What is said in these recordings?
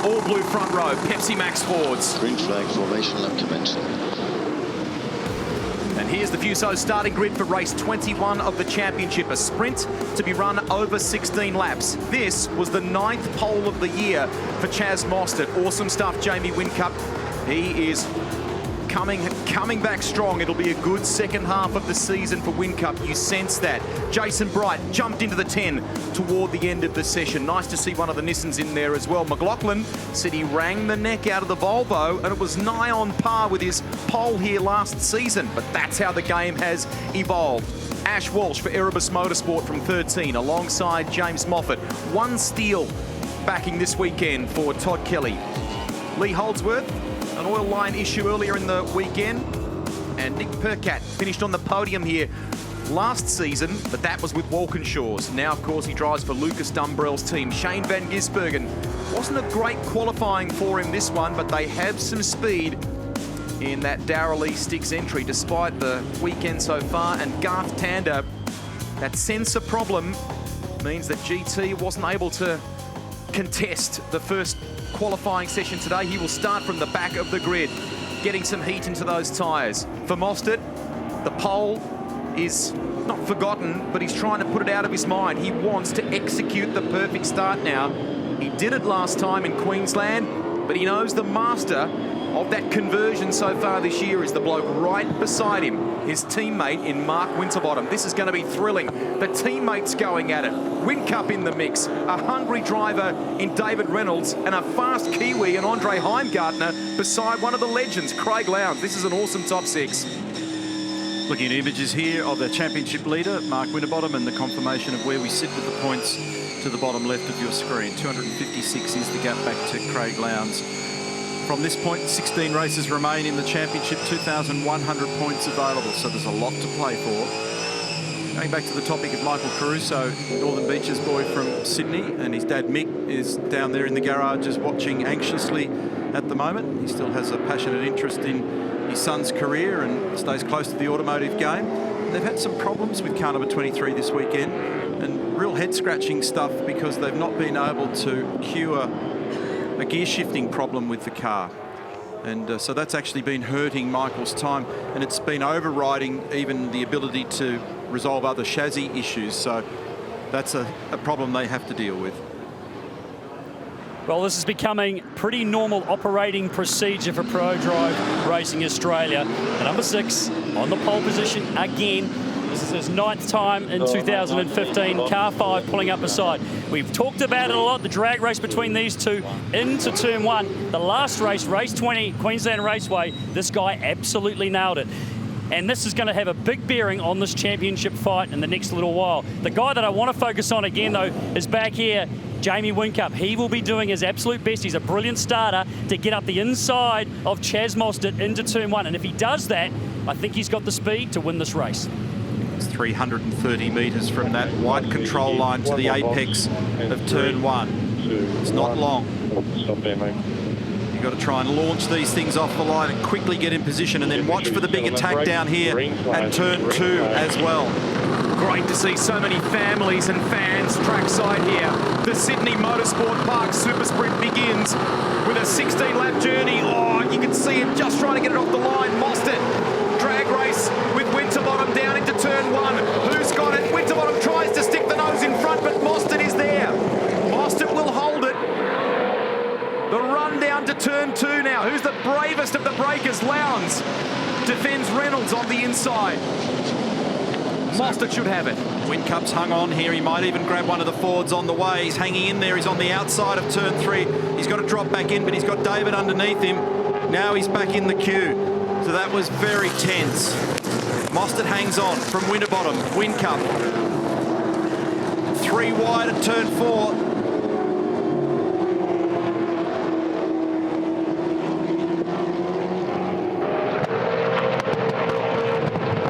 all blue front row, Pepsi Max Fords. Green flag formation lap commencing. And here's the Fuso starting grid for race 21 of the championship, a sprint to be run over 16 laps. This was the 9th pole of the year for Chaz Mostert. Awesome stuff, Jamie Whincup. He is coming back strong. It'll be a good second half of the season for Whincup. You sense that. Jason Bright jumped into the 10 toward the end of the session. Nice to see one of the Nissans in there as well. McLaughlin said he rang the neck out of the Volvo and it was nigh on par with his pole here last season. But that's how the game has evolved. Ash Walsh for Erebus Motorsport from 13 alongside James Moffat. One steal backing this weekend for Todd Kelly. Lee Holdsworth, an oil line issue earlier in the weekend, and Nick Percat finished on the podium here last season, but that was with Walkinshaw's. Now, of course, he drives for Lucas Dumbrell's team. Shane Van Gisbergen wasn't a great qualifying for him this one, but they have some speed in that Darrell E. Sticks entry despite the weekend so far. And Garth Tander, that sensor problem means that GT wasn't able to contest the first qualifying session today. He will start from the back of the grid, getting some heat into those tyres. For Mostert, the pole is not forgotten, but he's trying to put it out of his mind. He wants to execute the perfect start now. He did it last time in Queensland, but he knows the master of that conversion so far this year is the bloke right beside him, his teammate in Mark Winterbottom. This is going to be thrilling. The teammates going at it. Whincup in the mix, a hungry driver in David Reynolds, and a fast Kiwi in Andre Heimgartner beside one of the legends, Craig Lowndes. This is an awesome top six. Looking at images here of the championship leader, Mark Winterbottom, and the confirmation of where we sit with the points to the bottom left of your screen. 256 is the gap back to Craig Lowndes. From this point, 16 races remain in the championship, 2,100 points available, so there's a lot to play for. Going back to the topic of Michael Caruso, Northern Beaches boy from Sydney, and his dad Mick is down there in the garages watching anxiously at the moment. He still has a passionate interest in his son's career and stays close to the automotive game. They've had some problems with car number 23 this weekend, and real head-scratching stuff because they've not been able to cure a gear shifting problem with the car. And so that's actually been hurting Michael's time, and it's been overriding even the ability to resolve other chassis issues. So that's a problem they have to deal with. Well, this is becoming pretty normal operating procedure for Pro Drive Racing Australia. The number 6 on the pole position again. This is his 9th time in 2015. Car 5 pulling up beside. We've talked about it a lot, the drag race between these two into turn 1. The last race, race 20, Queensland Raceway, this guy absolutely nailed it. And this is going to have a big bearing on this championship fight in the next little while. The guy that I want to focus on again, though, is back here, Jamie Whincup. He will be doing his absolute best. He's a brilliant starter to get up the inside of Chaz Mostert into turn 1. And if he does that, I think he's got the speed to win this race. It's 330 metres from that white control line to the apex of turn 1. It's not long. Stop there, mate. You've got to try and launch these things off the line and quickly get in position, and then watch for the big attack down here at turn 2 as well. Great to see so many families and fans trackside here. The Sydney Motorsport Park SuperSprint begins with a 16-lap journey. Oh, you can see him just trying to get it off the line. Mostert, drag race with Winterbottom down into turn 1. Who's got it? Winterbottom tries to stick the nose in front, but Mostert is there. Mostert will hold it. The run down to turn 2 now. Who's the bravest of the breakers? Lowndes defends Reynolds on the inside. Mostert should have it. Whincup's hung on here. He might even grab one of the Fords on the way. He's hanging in there. He's on the outside of turn 3. He's got to drop back in, but he's got David underneath him. Now he's back in the queue. So that was very tense. Mostert hangs on from Winterbottom. Whincup. 3 wide at turn 4.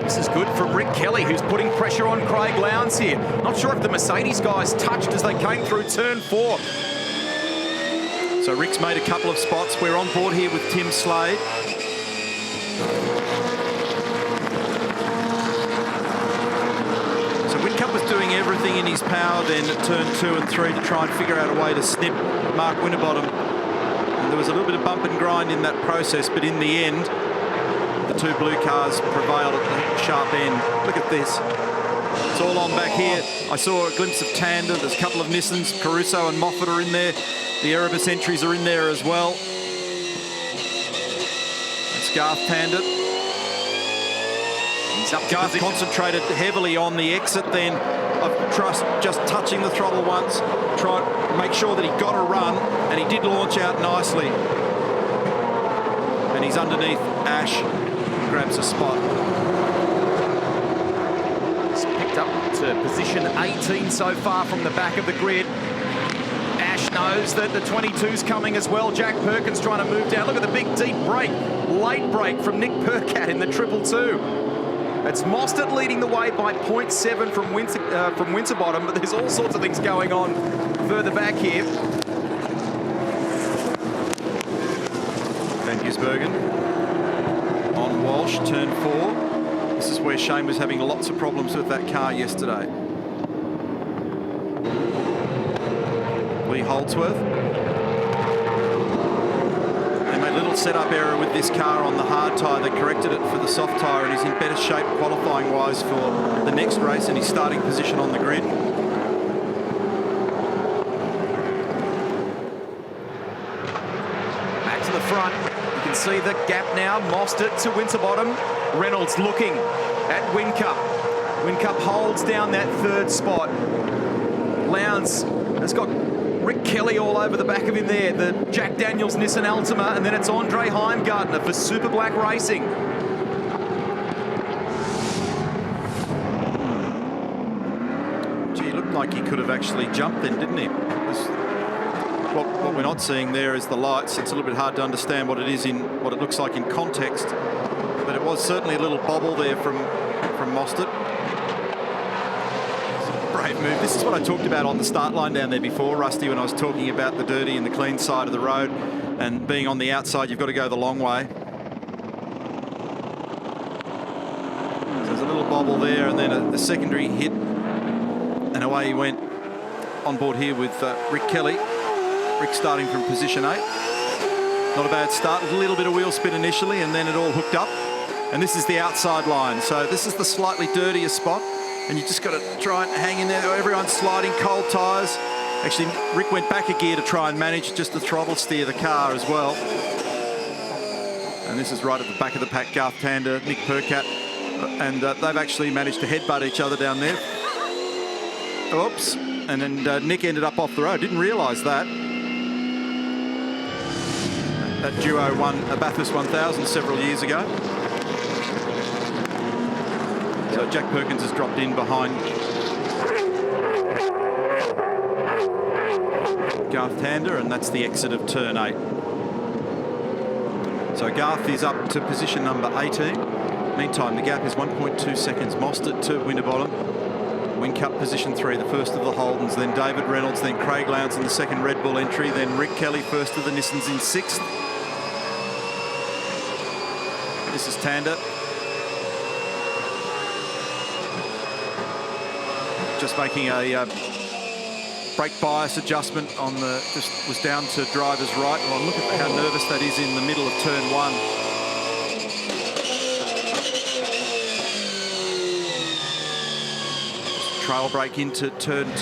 This is good from Rick Kelly, who's putting pressure on Craig Lowndes here. Not sure if the Mercedes guys touched as they came through turn 4. So Rick's made a couple of spots. We're on board here with Tim Slade. So Whincup was doing everything in his power then at turn 2 and 3 to try and figure out a way to snip Mark Winterbottom And there was a little bit of bump and grind in that process, but in the end, the two blue cars prevailed at the sharp end. Look at this. It's all on back here. I saw a glimpse of Tander. There's a couple of Nissans. Caruso and Moffat are in there. The Erebus entries are in there as well. It's Garth Tander. Garth concentrated heavily on the exit then of just touching the throttle once, try to make sure that he got a run, and he did launch out nicely. And he's underneath Ash, grabs a spot. He's picked up to position 18 so far from the back of the grid. Ash knows that the 22's coming as well. Jack Perkins trying to move down. Look at the big deep break, late break from Nick Percat in the 222. It's Mostert leading the way by 0.7 from Winterbottom, but there's all sorts of things going on further back here. Van Gisbergen on Walsh, turn 4. This is where Shane was having lots of problems with that car yesterday. Lee Holdsworth. They made a little setup error with this car on the hard tyre. They corrected it for the soft tyre, and he's in better shape qualifying-wise for the next race and his starting position on the grid. Back to the front. You can see the gap now. Mostert to Winterbottom. Reynolds looking at Whincup. Whincup holds down that third spot. Lowndes has got Rick Kelly all over the back of him there. The Jack Daniels Nissan Altima, and then it's Andre Heimgartner for Super Black Racing. Gee, he looked like he could have actually jumped then, didn't he? What we're not seeing there is the lights. It's a little bit hard to understand what it is in what it looks like in context, but it was certainly a little bobble there from Mostert. Brave move. This is what I talked about on the start line down there before, Rusty, when I was talking about the dirty and the clean side of the road, and being on the outside, you've got to go the long way. So there's a little bobble there, and then a secondary hit, and away he went on board here with Rick Kelly. Rick starting from position 8. Not a bad start. A little bit of wheel spin initially, and then it all hooked up. And this is the outside line. So this is the slightly dirtier spot. And you just got to try and hang in there. Everyone's sliding, cold tyres. Actually, Rick went back a gear to try and manage just the throttle steer the car as well. And this is right at the back of the pack, Garth Tander, Nick Percat. And they've actually managed to headbutt each other down there. Oops. And then Nick ended up off the road. Didn't realise that. That duo won a Bathurst 1000 several years ago. So Jack Perkins has dropped in behind Garth Tander, and that's the exit of turn 8. So Garth is up to position number 18. Meantime, the gap is 1.2 seconds. Mostert to Winterbottom. Whincup position 3, the first of the Holdens, then David Reynolds, then Craig Lowndes in the second Red Bull entry, then Rick Kelly, first of the Nissans in 6th. This is Tander. Just making a brake bias adjustment on the, just was down to driver's right. Well, look at how nervous that is in the middle of turn 1. Trail brake into turn 2.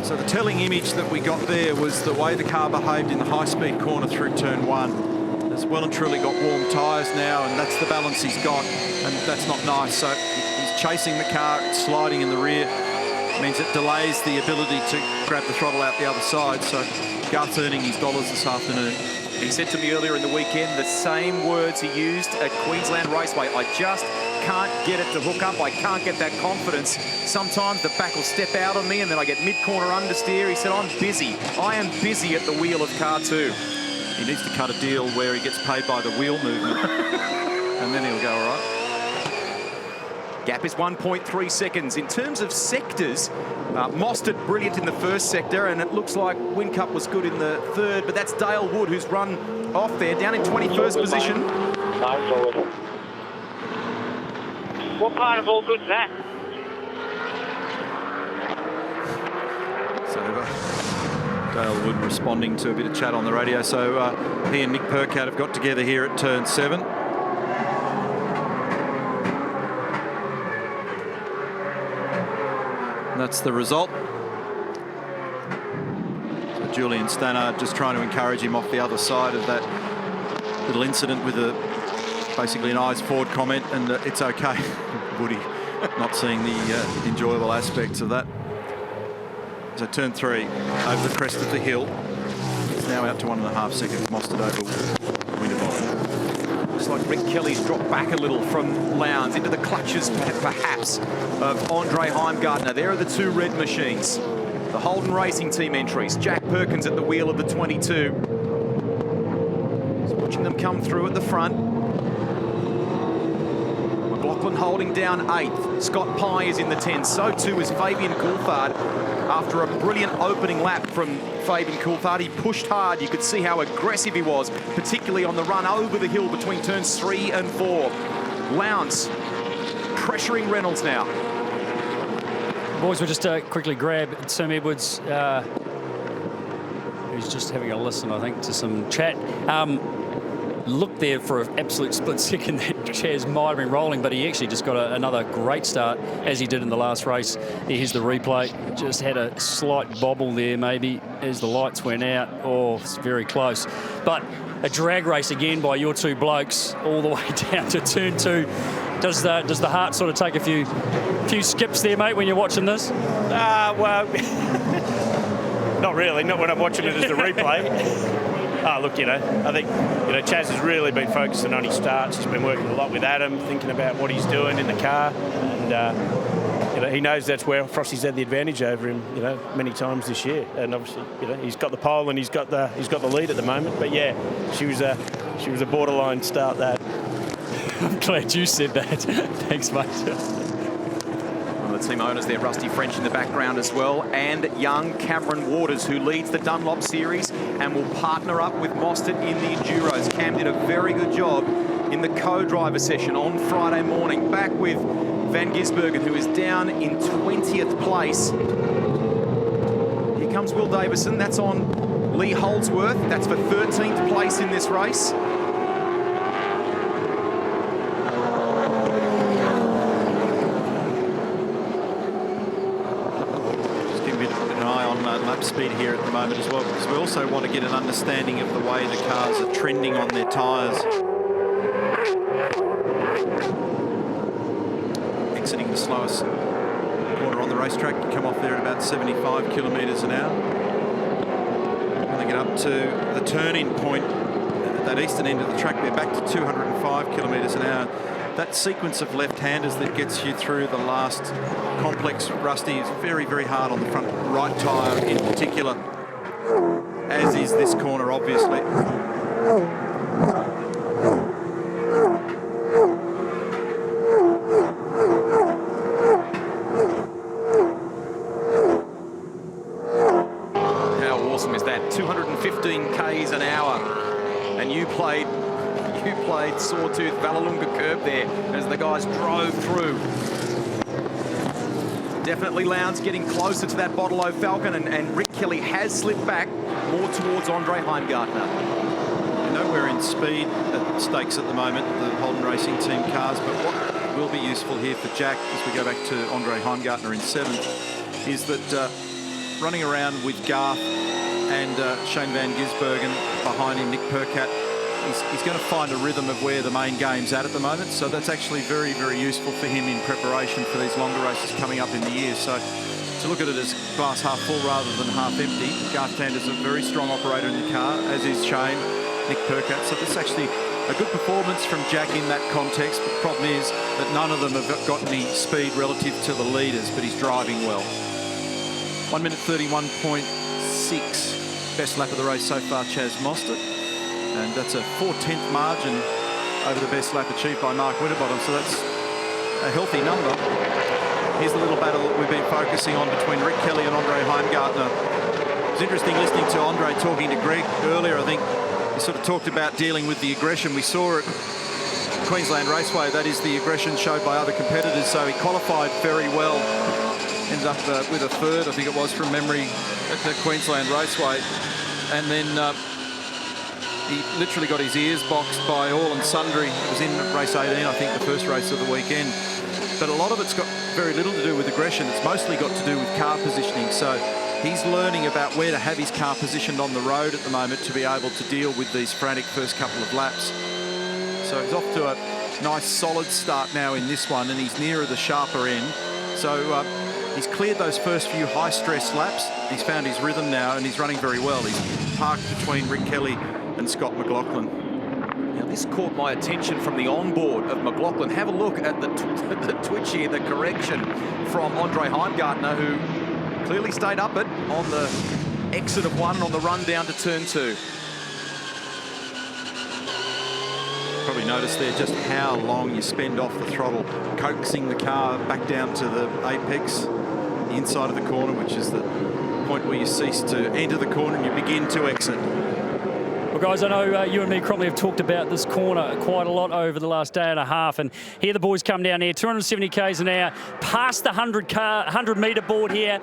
So the telling image that we got there was the way the car behaved in the high-speed corner through turn 1. It's well and truly got warm tyres now, and that's the balance he's got, and that's not nice. So he's chasing the car, it's sliding in the rear. It means it delays the ability to grab the throttle out the other side. So Garth's earning his dollars this afternoon. He said to me earlier in the weekend the same words he used at Queensland Raceway. I just can't get it to hook up. I can't get that confidence. Sometimes the back will step out on me and then I get mid-corner understeer. He said, I'm busy. I am busy at the wheel of car 2. He needs to cut a deal where he gets paid by the wheel movement. And then he'll go all right. Gap is 1.3 seconds. In terms of sectors, Mostert brilliant in the first sector, and it looks like Whincup was good in the third, but that's Dale Wood who's run off there, down in 21st position. Nine forward. What part of all good's that? So Dale Wood responding to a bit of chat on the radio. So he and Nick Percat have got together here at turn 7. And that's the result. So Julian Stannard just trying to encourage him off the other side of that little incident with basically an eyes forward comment, and it's okay. Woody not seeing the enjoyable aspects of that. So turn 3 over the crest of the hill. It's now out to 1.5 seconds. Mostert over Winterbottom. Looks like Rick Kelly's dropped back a little from Lowndes into the clutches, perhaps, of Andre Heimgartner. There are the 2 red machines. The Holden Racing Team entries. Jack Perkins at the wheel of the 22. Just watching them come through at the front. McLaughlin holding down 8th. Scott Pye is in the 10. So too is Fabian Coulthard. After a brilliant opening lap from Fabian Coulthard, he pushed hard. You could see how aggressive he was, particularly on the run over the hill between turns 3 and 4. Lowndes pressuring Reynolds now. Boys, we'll just quickly grab Tim Edwards, who's just having a listen, I think, to some chat. Looked there for an absolute split second that Chaz might have been rolling, but he actually just got another great start, as he did in the last race. Here's the replay. Just had a slight bobble there, maybe, as the lights went out. Oh, it's very close. But a drag race again by your 2 blokes all the way down to turn 2. Does the heart sort of take a few skips there, mate, when you're watching this? Well, not really. Not when I'm watching it as the replay. Look, I think, Chaz has really been focusing on his starts. He's been working a lot with Adam, thinking about what he's doing in the car. And, he knows that's where Frosty's had the advantage over him, many times this year. And obviously, he's got the pole and he's got the lead at the moment. But yeah, she was a borderline start, that. I'm glad you said that. Thanks, mate. One of the team owners there, Rusty French in the background as well, and young Cameron Waters, who leads the Dunlop Series and will partner up with Mostert in the Enduros. Cam did a very good job in the co-driver session on Friday morning, back with Van Gisbergen, who is down in 20th place. Here comes Will Davison. That's on Lee Holdsworth. That's for 13th place in this race. Speed here at the moment as well, because we also want to get an understanding of the way the cars are trending on their tyres. Exiting the slowest corner on the racetrack, you come off there at about 75 kilometres an hour. When they get up to the turning point at that eastern end of the track, they're back to 205 kilometres an hour. That sequence of left-handers that gets you through the last complex, Rusty, is very, very hard on the front right tyre in particular, as is this corner, obviously. How awesome is that? 215 k's an hour, and you played Sawtooth Vallelunga curb there as the guys drove through. Definitely Lowndes getting closer to that Bottle-O Falcon, and Rick Kelly has slipped back more towards Andre Heimgartner. Nowhere in speed at stakes at the moment, the Holden Racing Team cars, but what will be useful here for Jack, as we go back to Andre Heimgartner in 7th, is that running around with Garth and Shane Van Gisbergen behind him, Nick Percat, he's going to find a rhythm of where the main game's at the moment. So that's actually very, very useful for him in preparation for these longer races coming up in the year. So to look at it as glass half full rather than half empty, Garth Tander's a very strong operator in the car, as is Shane, Nick Percat. So this is actually a good performance from Jack in that context. But the problem is that none of them have got any speed relative to the leaders, but he's driving well. 1 minute 31.6, best lap of the race so far, Chaz Mostert. And that's a 4/10 margin over the best lap achieved by Mark Winterbottom, so that's a healthy number. Here's the little battle that we've been focusing on between Rick Kelly and Andre Heimgartner. It was interesting listening to Andre talking to Greg earlier. I think he sort of talked about dealing with the aggression. We saw it at Queensland Raceway, that is the aggression showed by other competitors, so he qualified very well. Ended up with a 3rd, I think it was, from memory, at the Queensland Raceway, and then he literally got his ears boxed by all and sundry. It was in race 18, I think, the first race of the weekend. But a lot of it's got very little to do with aggression. It's mostly got to do with car positioning. So he's learning about where to have his car positioned on the road at the moment to be able to deal with these frantic first couple of laps. So he's off to a nice solid start now in this one, and he's nearer the sharper end. So he's cleared those first few high-stress laps. He's found his rhythm now, and he's running very well. He's parked between Rick Kelly and Scott McLaughlin. Now, this caught my attention from the onboard of McLaughlin. Have a look at the twitch here, the correction from Andre Heimgartner, who clearly stayed up it on the exit of one on the run down to turn 2. Probably noticed there just how long you spend off the throttle, coaxing the car back down to the apex, the inside of the corner, which is the point where you cease to enter the corner and you begin to exit. Well, guys, I know you and me, Cromley, have talked about this corner quite a lot over the last day and a half, and here the boys come down here, 270 k's an hour, past the 100-metre board here.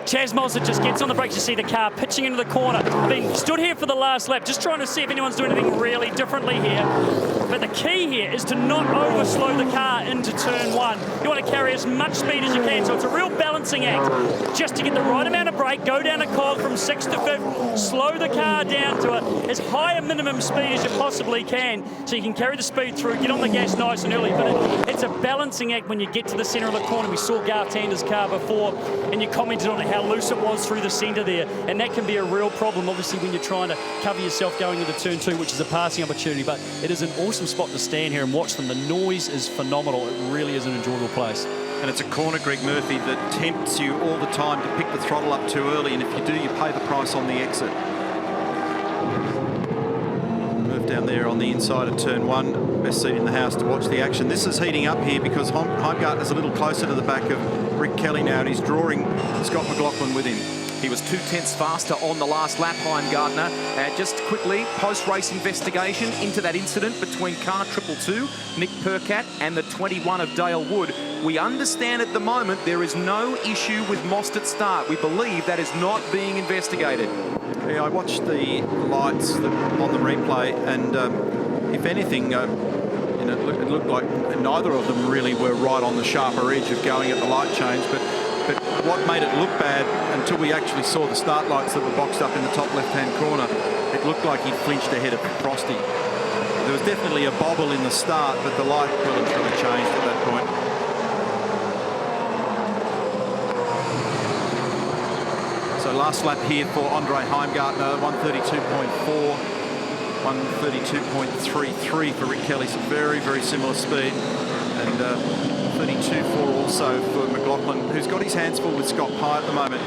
Chaz Mostert just gets on the brakes. You see the car pitching into the corner. I've been stood here for the last lap, just trying to see if anyone's doing anything really differently here. But the key here is to not overslow the car into turn 1. You want to carry as much speed as you can, so it's a real balancing act. Just to get the right amount of brake, go down a cog from 6th to 5th, slow the car down to as high a minimum speed as you possibly can, so you can carry the speed through, get on the gas nice and early. But it's a balancing act when you get to the centre of the corner. We saw Garth Tander's car before, and you commented on how loose it was through the centre there, and that can be a real problem, obviously, when you're trying to cover yourself going into turn 2, which is a passing opportunity. But it is an awesome spot to stand here and watch them. The noise is phenomenal. It really is an enjoyable place. And it's a corner, Greg Murphy, that tempts you all the time to pick the throttle up too early, and if you do, you pay the price on the exit. Move down there on the inside of turn 1. Best seat in the house to watch the action. This is heating up here because Heimgartner's a little closer to the back of Rick Kelly now, and he's drawing Scott McLaughlin with him. He was 0.2 faster on the last lap, Heimgartner. Just quickly, post-race investigation into that incident between car 222, Nick Percat, and the 21 of Dale Wood. We understand at the moment there is no issue with Mostert's start. We believe that is not being investigated. Yeah, I watched the lights on the replay, and if anything, it looked like neither of them really were right on the sharper edge of going at the light change, but what made it look bad until we actually saw the start lights that were boxed up in the top left-hand corner, it looked like he'd flinched ahead of Frosty. There was definitely a bobble in the start, but the light well and truly changed at that point. So last lap here for Andre Heimgartner, 132.4, 132.33 for Rick Kelly, some very, very similar speed. And 32.4 also for McLaughlin, who's got his hands full with Scott Pye at the moment.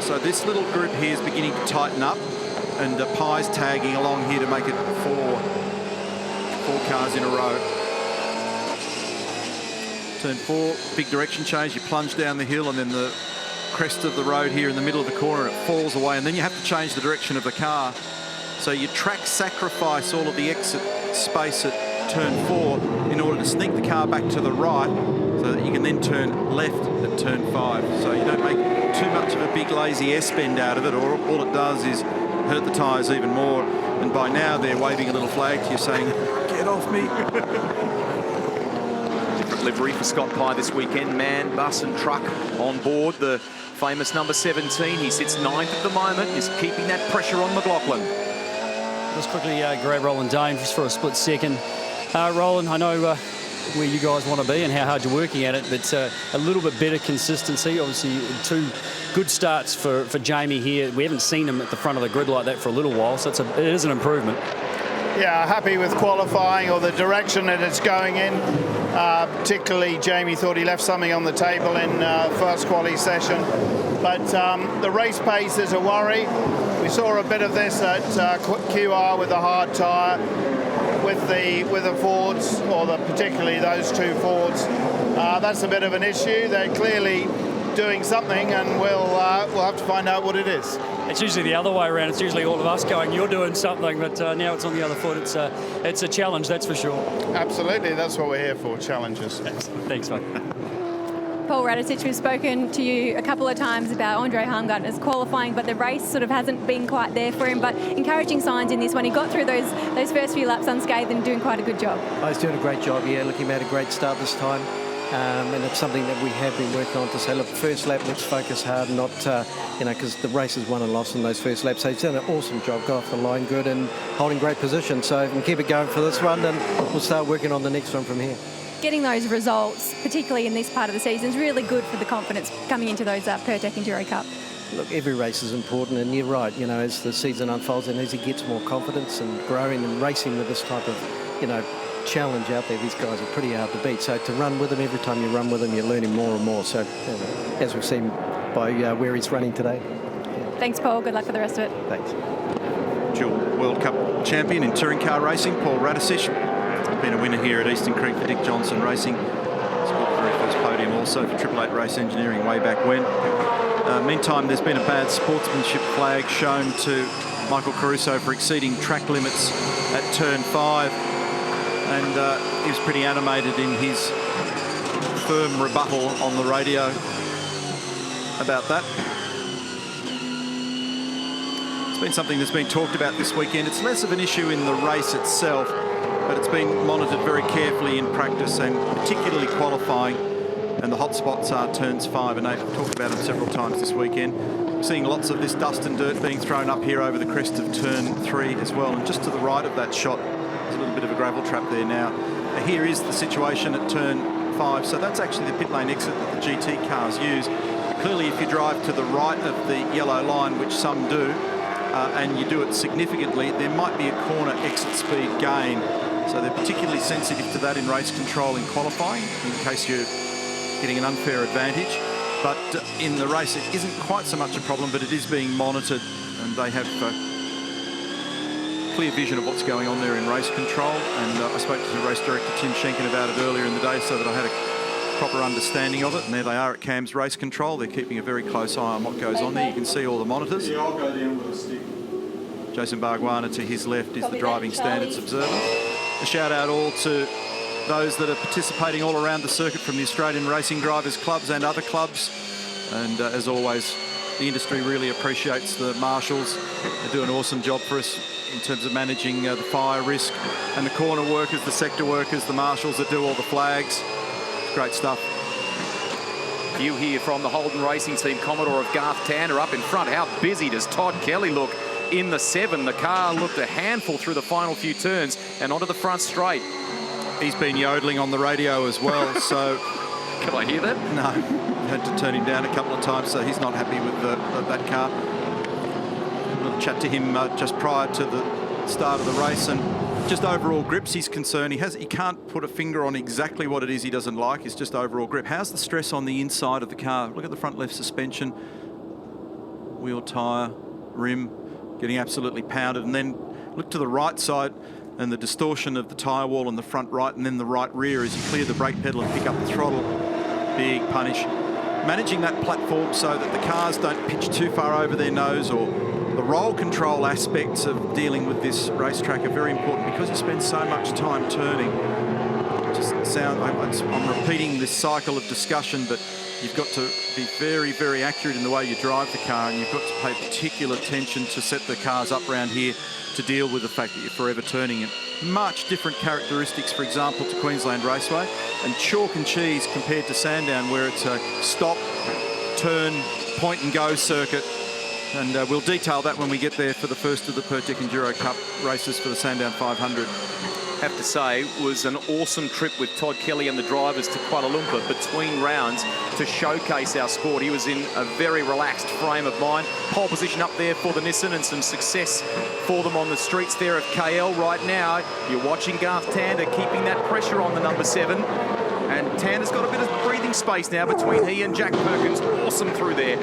So this little group here is beginning to tighten up, and Pye's tagging along here to make it four cars in a row. Turn 4, big direction change. You plunge down the hill, and then the crest of the road here in the middle of the corner, it falls away, and then you have to change the direction of the car. So you track sacrifice all of the exit space at turn 4 in order to sneak the car back to the right so that you can then turn left at turn 5. So you don't make too much of a big lazy S-bend out of it, or all it does is hurt the tyres even more. And by now they're waving a little flag to you saying, get off me. Different livery for Scott Pye this weekend. Man, bus and truck on board. The famous number 17. He sits 9th at the moment, is keeping that pressure on McLaughlin. Just quickly grab Roland Dane just for a split second. Roland, I know where you guys want to be and how hard you're working at it, but a little bit better consistency. Obviously, 2 good starts for Jamie here. We haven't seen him at the front of the grid like that for a little while, so it is an improvement. Yeah, happy with qualifying or the direction that it's going in. Particularly, Jamie thought he left something on the table in first quali session. But the race pace is a worry. We saw a bit of this at QR with a hard tyre. With the Fords, or particularly those 2 Fords, that's a bit of an issue. They're clearly doing something, and we'll have to find out what it is. It's usually the other way around. It's usually all of us going, you're doing something, but now it's on the other foot. It's a challenge, that's for sure. Absolutely, that's what we're here for, challenges. Thanks, mate. Paul Radisich, we've spoken to you a couple of times about Andre Heimgartner's qualifying, but the race sort of hasn't been quite there for him. But encouraging signs in this one. He got through those first few laps unscathed and doing quite a good job. Oh, he's doing a great job, yeah. Look, he made a great start this time. And it's something that we have been working on to say, look, first lap, let's focus hard, not, because the race is won and lost in those first laps. So he's done an awesome job, got off the line good and holding great position. So if we can keep it going for this one, then we'll start working on the next one from here. Getting those results, particularly in this part of the season, is really good for the confidence coming into those Pertec Enduro Cup. Look, every race is important, and you're right, as the season unfolds and as he gets more confidence and growing and racing with this type of, challenge out there, these guys are pretty hard to beat. So to run with him, every time you run with him, you're learning more and more. So as we've seen by where he's running today. Yeah. Thanks, Paul. Good luck for the rest of it. Thanks. Dual World Cup champion in touring car racing, Paul Radisich. Been a winner here at Eastern Creek for Dick Johnson Racing. Scored the very first podium also for Triple Eight Race Engineering way back when. Meantime, there's been a bad sportsmanship flag shown to Michael Caruso for exceeding track limits at turn 5. And he was pretty animated in his firm rebuttal on the radio about that. It's been something that's been talked about this weekend. It's less of an issue in the race itself, but it's been monitored very carefully in practice and particularly qualifying. And the hot spots are turns 5 and 8. We've talked about them several times this weekend. We're seeing lots of this dust and dirt being thrown up here over the crest of turn 3 as well. And just to the right of that shot, there's a little bit of a gravel trap there now. Here is the situation at turn 5. So that's actually the pit lane exit that the GT cars use. Clearly, if you drive to the right of the yellow line, which some do, and you do it significantly, there might be a corner exit speed gain. So they're particularly sensitive to that in race control in qualifying, in case you're getting an unfair advantage. But in the race, it isn't quite so much a problem, but it is being monitored, and they have clear vision of what's going on there in race control. And I spoke to the race director, Tim Schenken, about it earlier in the day so that I had a proper understanding of it. And there they are at CAM's race control. They're keeping a very close eye on what goes on there. You can see all the monitors. Yeah, I'll go down with a stick. Jason Bargwana to his left is the driving standards observer. A shout out all to those that are participating all around the circuit from the Australian Racing Drivers Clubs and other clubs. And as always, the industry really appreciates the marshals. They do an awesome job for us in terms of managing the fire risk, and the corner workers, the sector workers, the marshals that do all the flags. It's great stuff. View here from the Holden Racing Team. Commodore of Garth Tander up in front. How busy does Todd Kelly look in the 7? The car looked a handful through the final few turns and onto the front straight. He's been yodeling on the radio as well, so... Can I hear that? No, had to turn him down a couple of times, so he's not happy with that car. A little chat to him just prior to the start of the race, and just overall grips he's concerned. He can't put a finger on exactly what it is he doesn't like. It's just overall grip. How's the stress on the inside of the car? Look at the front left suspension, wheel tyre, rim, getting absolutely pounded, and then look to the right side and the distortion of the tyre wall on the front right and then the right rear as you clear the brake pedal and pick up the throttle. Big punish. Managing that platform so that the cars don't pitch too far over their nose, or the roll control aspects of dealing with this racetrack are very important because you spend so much time turning. I'm repeating this cycle of discussion, but you've got to be very, very accurate in the way you drive the car, and you've got to pay particular attention to set the cars up around here to deal with the fact that you're forever turning it. Much different characteristics, for example, to Queensland Raceway, and chalk and cheese compared to Sandown, where it's a stop, turn, point and go circuit. And we'll detail that when we get there for the first of the Pertec Enduro Cup races for the Sandown 500. Have to say, it was an awesome trip with Todd Kelly and the drivers to Kuala Lumpur between rounds to showcase our sport. He was in a very relaxed frame of mind. Pole position up there for the Nissan and some success for them on the streets there of KL. Right now, you're watching Garth Tander keeping that pressure on the number 7. And Tander's got a bit of breathing space now between he and Jack Perkins. Awesome through there.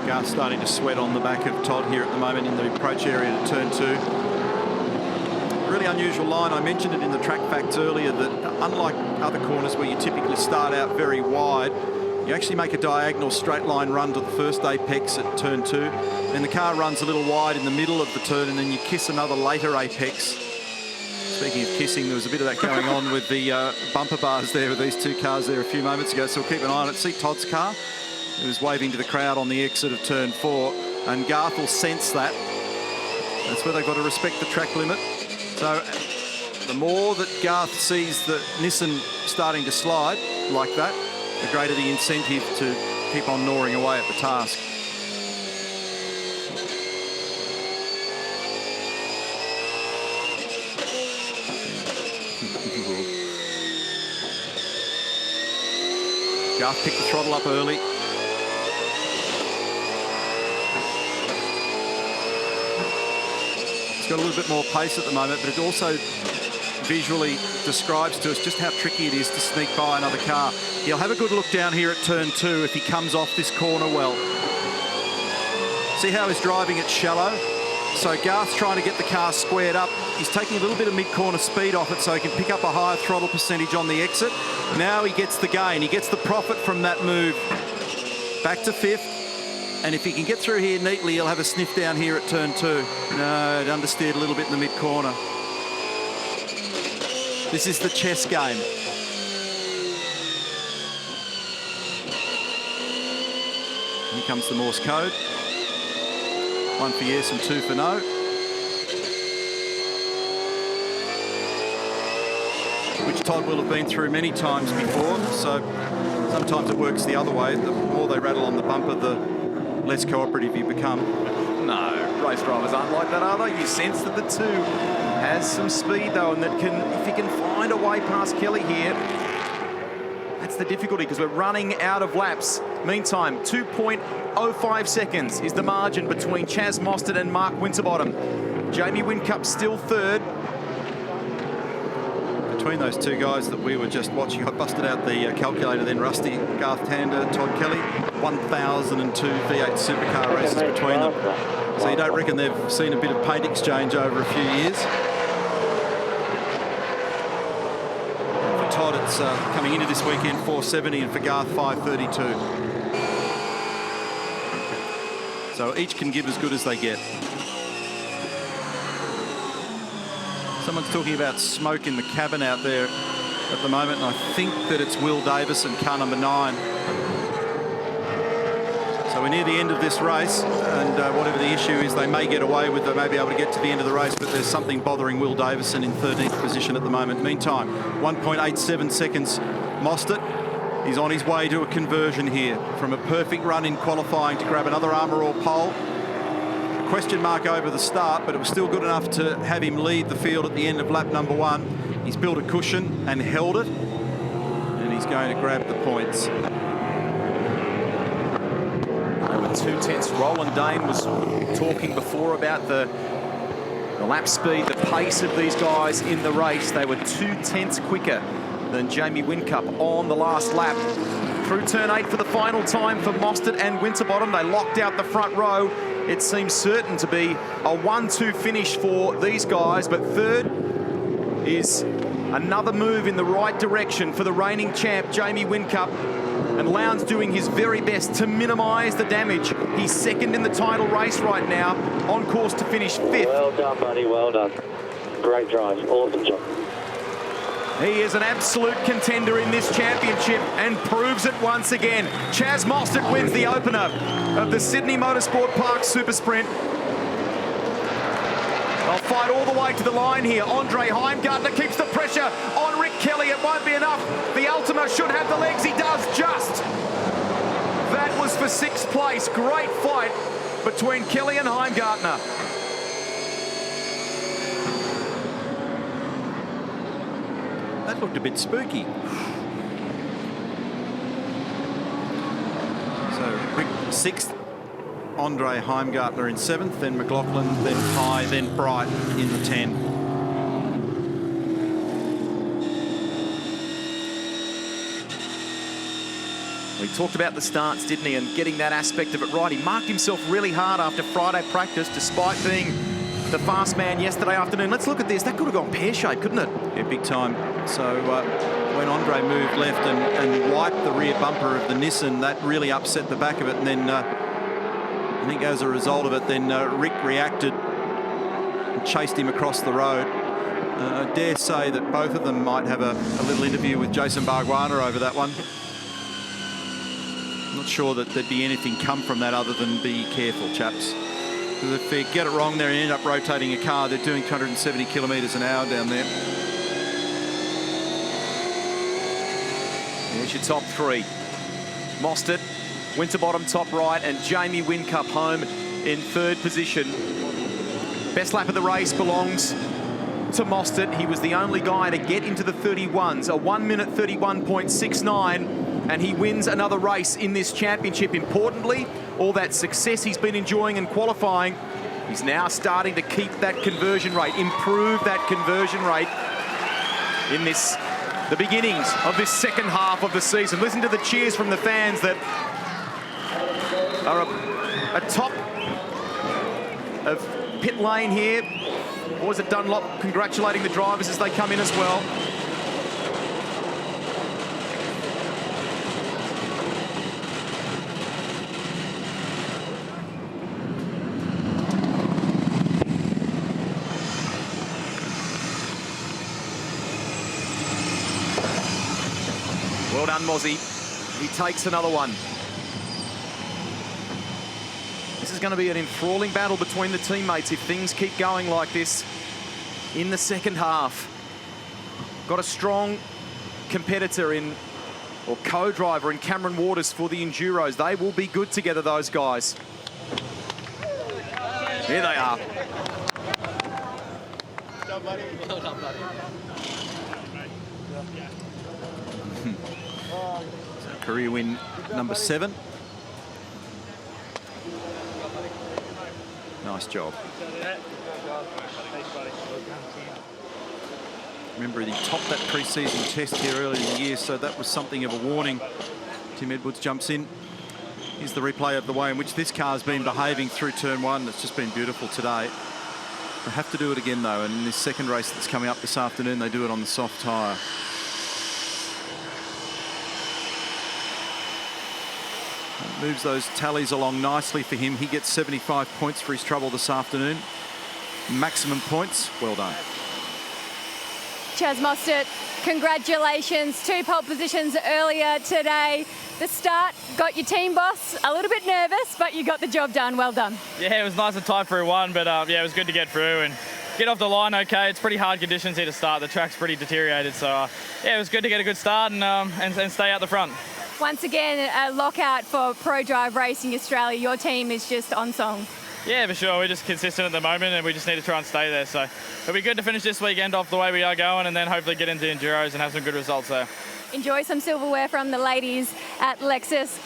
Garth's starting to sweat on the back of Todd here at the moment in the approach area to turn 2. Really unusual line. I mentioned it in the track facts earlier that unlike other corners where you typically start out very wide, you actually make a diagonal straight line run to the first apex at turn 2. Then the car runs a little wide in the middle of the turn, and then you kiss another later apex Speaking of kissing, there was a bit of that going on with the bumper bars there with these two cars there a few moments ago, so we'll keep an eye on it. See Todd's car, who was waving to the crowd on the exit of turn 4, and Garth will sense that. That's where they've got to respect the track limit. So the more that Garth sees the Nissan starting to slide like that, the greater the incentive to keep on gnawing away at the task. Garth picked the throttle up early. It's got a little bit more pace at the moment, but it also visually describes to us just how tricky it is to sneak by another car. He'll have a good look down here at turn 2 if he comes off this corner well. See how he's driving it shallow? So Garth's trying to get the car squared up. He's taking a little bit of mid-corner speed off it so he can pick up a higher throttle percentage on the exit. Now he gets the gain. He gets the profit from that move. Back to 5th. And if he can get through here neatly, he'll have a sniff down here at turn 2. No, it understeered a little bit in the mid-corner. This is the chess game. Here comes the Morse code. 1 for yes and 2 for no. Which Todd will have been through many times before, so sometimes it works the other way. The more they rattle on the bumper, the less cooperative you become. No, race drivers aren't like that, are they? You sense that the 2 has some speed, though, and that can, if he can find a way past Kelly here, that's the difficulty, because we're running out of laps. Meantime, 2.05 seconds is the margin between Chaz Mostert and Mark Winterbottom. Jamie Whincup still 3rd. Between those two guys that we were just watching, I busted out the calculator then, Rusty, Garth Tander, Todd Kelly, 1,002 V8 supercar races between them. So you don't reckon they've seen a bit of paint exchange over a few years? For Todd, it's coming into this weekend 470, and for Garth 532. So each can give as good as they get. Someone's talking about smoke in the cabin out there at the moment, and I think that it's Will Davison, car number 9. So we're near the end of this race, and whatever the issue is, they may get away with it, they may be able to get to the end of the race, but there's something bothering Will Davison in 13th position at the moment. Meantime, 1.87 seconds. Mostert, he's on his way to a conversion here from a perfect run in qualifying to grab another Armour All pole. Question mark over the start, but it was still good enough to have him lead the field at the end of lap number 1. He's built a cushion and held it, and he's going to grab the points. Over 2 tenths. Roland Dane was talking before about the lap speed, the pace of these guys in the race. They were 2 tenths quicker than Jamie Whincup on the last lap. Through turn 8 for the final time for Mostert and Winterbottom. They locked out the front row. It seems certain to be a 1-2 finish for these guys, but 3rd is another move in the right direction for the reigning champ, Jamie Whincup. And Lowndes doing his very best to minimise the damage. He's 2nd in the title race right now, on course to finish 5th. Well done, buddy, well done. Great drive, awesome job. He is an absolute contender in this championship and proves it once again. Chaz Mostert wins the opener of the Sydney Motorsport Park Supersprint. They'll fight all the way to the line here. Andre Heimgartner keeps the pressure on Rick Kelly. It won't be enough. The Ultima should have the legs. He does just. That was for 6th place. Great fight between Kelly and Heimgartner. That looked a bit spooky. So Rick 6th, Andre Heimgartner in 7th, then McLaughlin, then Pye, then Bright in the 10. He talked about the starts, didn't he, and getting that aspect of it right. He marked himself really hard after Friday practice, despite being the fast man yesterday afternoon. Let's look at this. That could have gone pear-shaped, couldn't it? Yeah, big time. So when Andre moved left and wiped the rear bumper of the Nissan, that really upset the back of it. And then I think as a result of it, then Rick reacted and chased him across the road. I dare say that both of them might have a little interview with Jason Bargwanna over that one. Not sure that there'd be anything come from that other than be careful, chaps. Because if they get it wrong there and end up rotating a car, they're doing 270 kilometres an hour down there. Here's your top three. Mostert, Winterbottom top right, and Jamie Whincup home in third position. Best lap of the race belongs to Mostert. He was the only guy to get into the 31s, a 1 minute 31.69. And he wins another race in this championship. Importantly, all that success he's been enjoying in qualifying, he's now starting to keep that conversion rate, improve that conversion rate in the beginnings of this second half of the season. Listen to the cheers from the fans that are atop of pit lane here. Boys at Dunlop congratulating the drivers as they come in as well. Well done, Mozzie. He takes another one. This is going to be an enthralling battle between the teammates if things keep going like this in the second half. Got a strong competitor in, or co-driver in Cameron Waters for the Enduros. They will be good together, those guys. Here they are. Career win number 7. Nice job. Remember, he topped that pre-season test here earlier in the year, so that was something of a warning. Tim Edwards jumps in. Here's the replay of the way in which this car's been behaving through turn 1. It's just been beautiful today. They have to do it again, though, and in this second race that's coming up this afternoon, they do it on the soft tyre. Moves those tallies along nicely for him. He gets 75 points for his trouble this afternoon. Maximum points. Well done. Chaz Mostert, congratulations. 2 pole positions earlier today. The start got your team boss a little bit nervous, but you got the job done. Well done. Yeah, it was nice and tight through one, but yeah, it was good to get through and get off the line okay. It's pretty hard conditions here to start. The track's pretty deteriorated, so yeah, it was good to get a good start and stay out the front. Once again, a lockout for Pro Drive Racing Australia. Your team is just on song. Yeah, for sure. We're just consistent at the moment and we just need to try and stay there. So it'll be good to finish this weekend off the way we are going and then hopefully get into Enduros and have some good results there. Enjoy some silverware from the ladies at Lexus.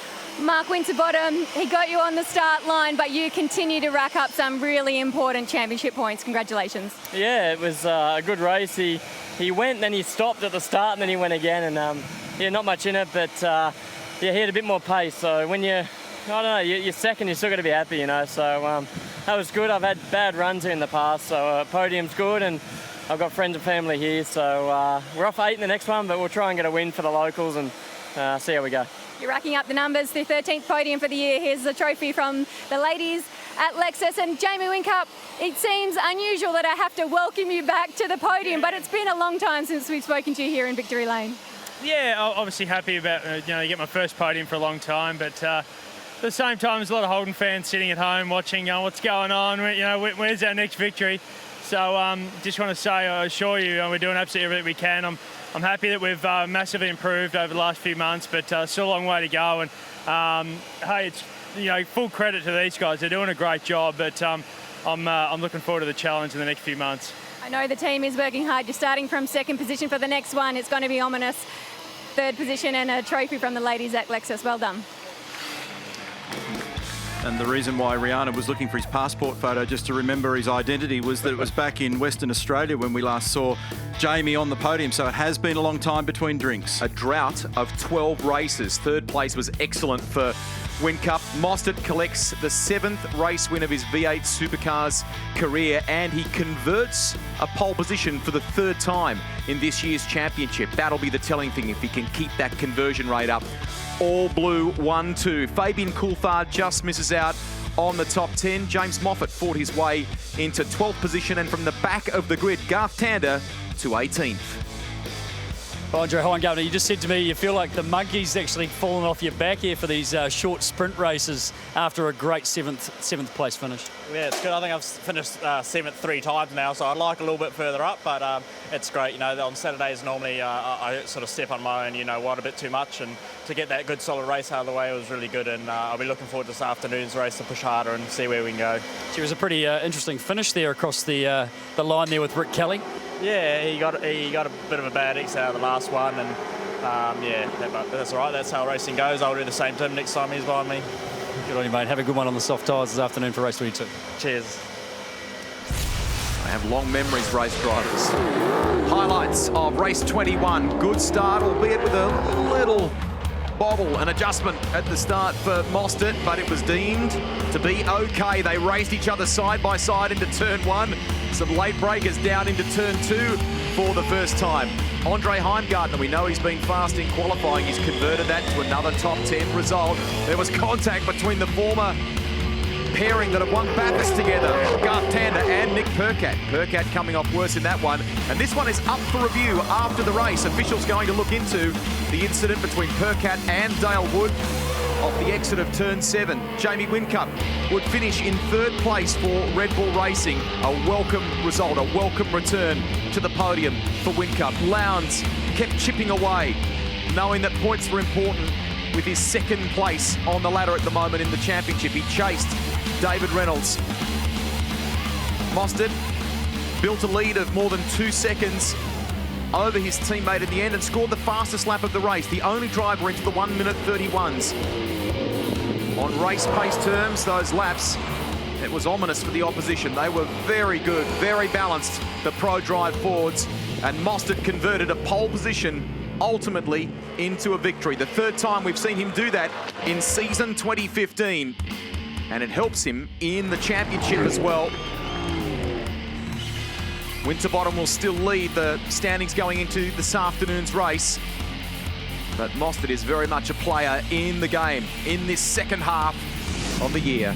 Mark Winterbottom, he got you on the start line, but you continue to rack up some really important championship points. Congratulations. Yeah, it was a good race. He went, then he stopped at the start and then he went again. And yeah, not much in it, but yeah, he had a bit more pace. So when I don't know, you're second, you still got to be happy, you know. So that was good. I've had bad runs here in the past, so podium's good, and I've got friends and family here. So we're off 8 in the next one, but we'll try and get a win for the locals and see how we go. You're racking up the numbers, the 13th podium for the year. Here's the trophy from the ladies at Lexus. And Jamie Whincup, it seems unusual that I have to welcome you back to the podium, but it's been a long time since we've spoken to you here in Victory Lane. Yeah, obviously happy about get my first podium for a long time, but at the same time, there's a lot of Holden fans sitting at home watching, what's going on. Where's our next victory? So just want to say, I assure you, we're doing absolutely everything we can. I'm happy that we've massively improved over the last few months, but still a long way to go. And hey, it's full credit to these guys. They're doing a great job, but I'm looking forward to the challenge in the next few months. I know the team is working hard. You're starting from second position for the next one. It's going to be ominous. Third position and a trophy from the ladies at Lexus. Well done. And the reason why Rihanna was looking for his passport photo, just to remember his identity, was that it was back in Western Australia when we last saw Jamie on the podium. So it has been a long time between drinks. A drought of 12 races. Third place was excellent for Whincup. Mostert collects the 7th race win of his V8 Supercars career, and he converts a pole position for the 3rd time in this year's championship. That'll be the telling thing if he can keep that conversion rate up. All blue 1-2. Fabian Coulthard just misses out on the top 10. James Moffat fought his way into 12th position, and from the back of the grid, Garth Tander to 18th. Andre Heingardner, you just said to me you feel like the monkey's actually fallen off your back here for these short sprint races after a great seventh place finish. Yeah, it's good. I think I've finished 7th 3 times now, so I'd like a little bit further up, but it's great. You know, on Saturdays normally I sort of step on my own, you know, wide a bit too much, and to get that good solid race out of the way, it was really good, and I'll be looking forward to this afternoon's race to push harder and see where we can go. It was a pretty interesting finish there across the line there with Rick Kelly. Yeah, he got a bit of a bad X out of the last one, and yeah, that's all right. That's how racing goes. I'll do the same to him next time he's behind me. Good on you, mate. Have a good one on the soft tyres this afternoon for race 22. Cheers. I have long memories, race drivers. Highlights of race 21. Good start, albeit with a little bobble, an adjustment at the start for Mostert, but it was deemed to be okay. They raced each other side by side into turn 1. Some late breakers down into turn 2 for the first time. Andre Heingardner, we know he's been fast in qualifying. He's converted that to another top 10 result. There was contact between the former pairing that have won Bathurst together, Garth Tander and Nick Percat. Percat coming off worse in that one. And this one is up for review after the race. Officials going to look into the incident between Percat and Dale Wood off the exit of turn 7. Jamie Whincup would finish in 3rd place for Red Bull Racing. A welcome result, a welcome return to the podium for Whincup. Lowndes kept chipping away, knowing that points were important with his 2nd place on the ladder at the moment in the championship. He chased David Reynolds. Mostert built a lead of more than 2 seconds over his teammate at the end and scored the fastest lap of the race, the only driver into the 1:31. On race pace terms, those laps, it was ominous for the opposition. They were very good, very balanced, the ProDrive Fords, and Mostert converted a pole position ultimately into a victory. The 3rd time we've seen him do that in season 2015, and it helps him in the championship as well. Winterbottom will still lead the standings going into this afternoon's race, but Mostert is very much a player in the game in this second half of the year.